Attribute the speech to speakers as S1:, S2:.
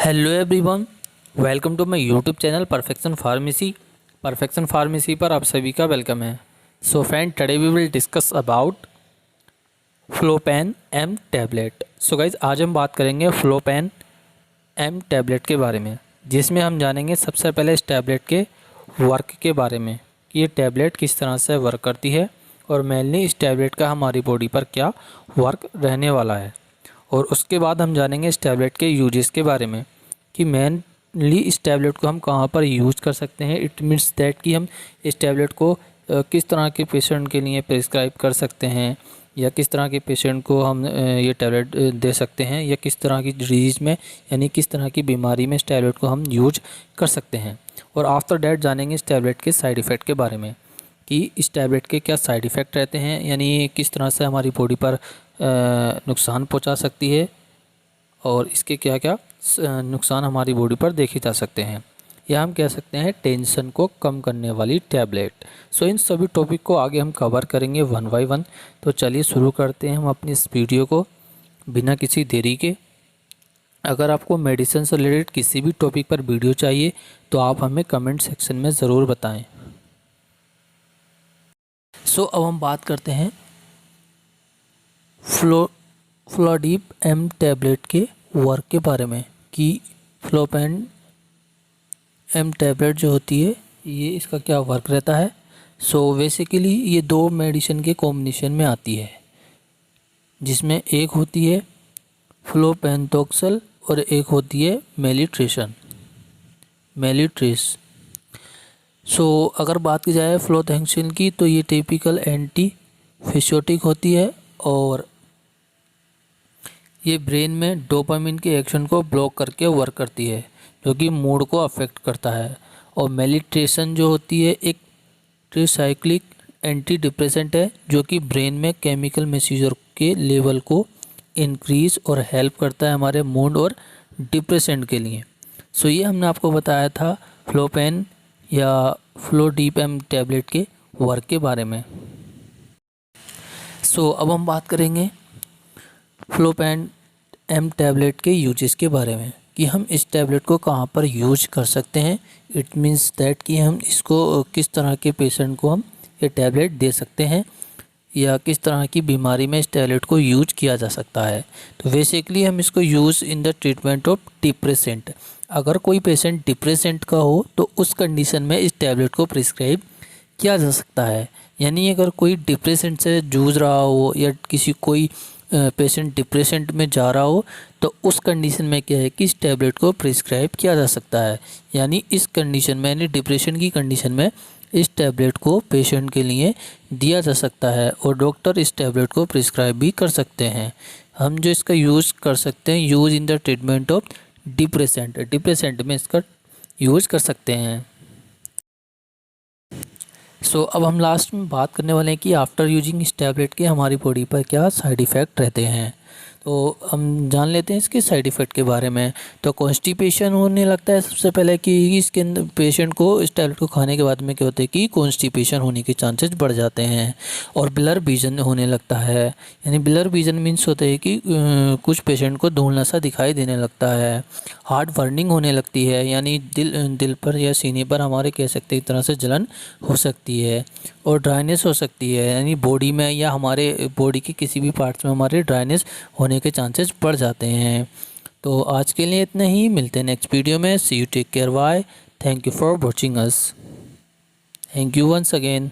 S1: Hello everyone, welcome to my YouTube channel perfection pharmacy पर आप सभी का वेलकम है। So friend, today we will discuss about Flopen M tablet. So guys, आज हम बात करेंगे फ्लोपेन एम टैबलेट के बारे में, जिसमें हम जानेंगे सबसे पहले इस टैबलेट के वर्क के बारे में कि ये टैबलेट किस तरह से वर्क करती है और मेनली इस टैबलेट का हमारी बॉडी पर क्या वर्क रहने वाला है। और उसके बाद हम जानेंगे इस टैबलेट के यूजेस के बारे में कि मेनली इस टैबलेट को हम कहाँ पर यूज़ कर सकते हैं। इट मीन्स दैट कि हम इस टैबलेट को किस तरह के पेशेंट के लिए प्रिस्क्राइब कर सकते हैं, या किस तरह के पेशेंट को हम ये टैबलेट दे सकते हैं, या किस तरह की डिजीज़ में यानी किस तरह की बीमारी में इस टैबलेट को हम यूज कर सकते हैं। और आफ्टर डैट जानेंगे इस टैबलेट के साइड इफ़ेक्ट के बारे में कि इस टैबलेट के क्या साइड इफ़ेक्ट रहते हैं, यानी किस तरह से हमारी बॉडी पर नुकसान पहुंचा सकती है और इसके क्या क्या नुकसान हमारी बॉडी पर देखे जा सकते हैं, या हम कह सकते हैं टेंशन को कम करने वाली टैबलेट। सो इन सभी टॉपिक को आगे हम कवर करेंगे वन बाय वन। तो चलिए शुरू करते हैं हम अपनी इस वीडियो को बिना किसी देरी के। अगर आपको मेडिसिन से रिलेटेड किसी भी टॉपिक पर वीडियो चाहिए तो आप हमें कमेंट सेक्शन में ज़रूर बताएं। सो अब हम बात करते हैं फ्लोडीप एम टैबलेट के वर्क के बारे में कि फ्लोपेन एम टैबलेट जो होती है ये इसका क्या वर्क रहता है। सो बेसिकली ये दो मेडिसिन के कॉम्बिनेशन में आती है, जिसमें एक होती है फ्लोपेंटोक्सल और एक होती है मेलिट्रेस। सो अगर बात की जाए फ्लोथेंसिन की तो ये टिपिकल एंटी फिशोटिक होती है और ये ब्रेन में डोपामिन के एक्शन को ब्लॉक करके वर्क करती है, जो कि मूड को अफेक्ट करता है। और मेलिट्रेशन जो होती है एक ट्रिसाइक्लिक एंटी डिप्रेसेंट है, जो कि ब्रेन में केमिकल मैसेजर के लेवल को इंक्रीज और हेल्प करता है हमारे मूड और डिप्रेशन के लिए। सो ये हमने आपको बताया था फ्लोपेन या फ्लोडीप एम टैबलेट के वर्क के बारे में। सो अब हम बात करेंगे फ्लोपेन एम टैबलेट के यूजेस के बारे में कि हम इस टैबलेट को कहाँ पर यूज कर सकते हैं। इट मीन्स दैट कि हम इसको किस तरह के पेशेंट को हम ये टैबलेट दे सकते हैं, या किस तरह की बीमारी में इस टैबलेट को यूज किया जा सकता है। तो बेसिकली हम इसको use in the treatment of depressant. अगर कोई पेशेंट डिप्रेसेंट का हो तो उस कंडीशन में इस टैबलेट को प्रिस्क्राइब किया जा सकता है। यानी अगर कोई डिप्रेसेंट से जूझ रहा हो या कोई पेशेंट डिप्रेशन में जा रहा हो तो उस कंडीशन में क्या है कि इस टैबलेट को प्रिस्क्राइब किया जा सकता है। यानी इस कंडीशन में, यानी डिप्रेशन की कंडीशन में इस टैबलेट को पेशेंट के लिए दिया जा सकता है और डॉक्टर इस टैबलेट को प्रिस्क्राइब भी कर सकते हैं। हम जो इसका यूज़ कर सकते हैं, use in the treatment of depressant में इसका यूज़ कर सकते हैं। सो अब हम लास्ट में बात करने वाले हैं कि आफ्टर यूजिंग इस टैबलेट के हमारी बॉडी पर क्या साइड इफ़ेक्ट रहते हैं। तो हम जान लेते हैं इसके साइड इफ़ेक्ट के बारे में। तो कॉन्स्टिपेशन होने लगता है सबसे पहले कि इसके अंदर पेशेंट को इस टैबलेट को खाने के बाद में क्या होता है कि कॉन्स्टिपेशन होने के चांसेस बढ़ जाते हैं। और ब्लर विजन होने लगता है, यानी ब्लर विजन मीन्स होता है कि कुछ पेशेंट को धुंधला सा दिखाई देने लगता है। हार्ट बर्निंग होने लगती है, यानी दिल पर या सीने पर हमारे कह सकते हैं एक तरह से जलन हो सकती है। और ड्राइनेस हो सकती है, यानी बॉडी में या हमारे बॉडी के किसी भी पार्ट्स में हमारे ड्राइनेस होने के चांसेस बढ़ जाते हैं। तो आज के लिए इतना ही, मिलते हैं नेक्स्ट वीडियो में। See you, take care, bye, thank you for watching us, thank you once again.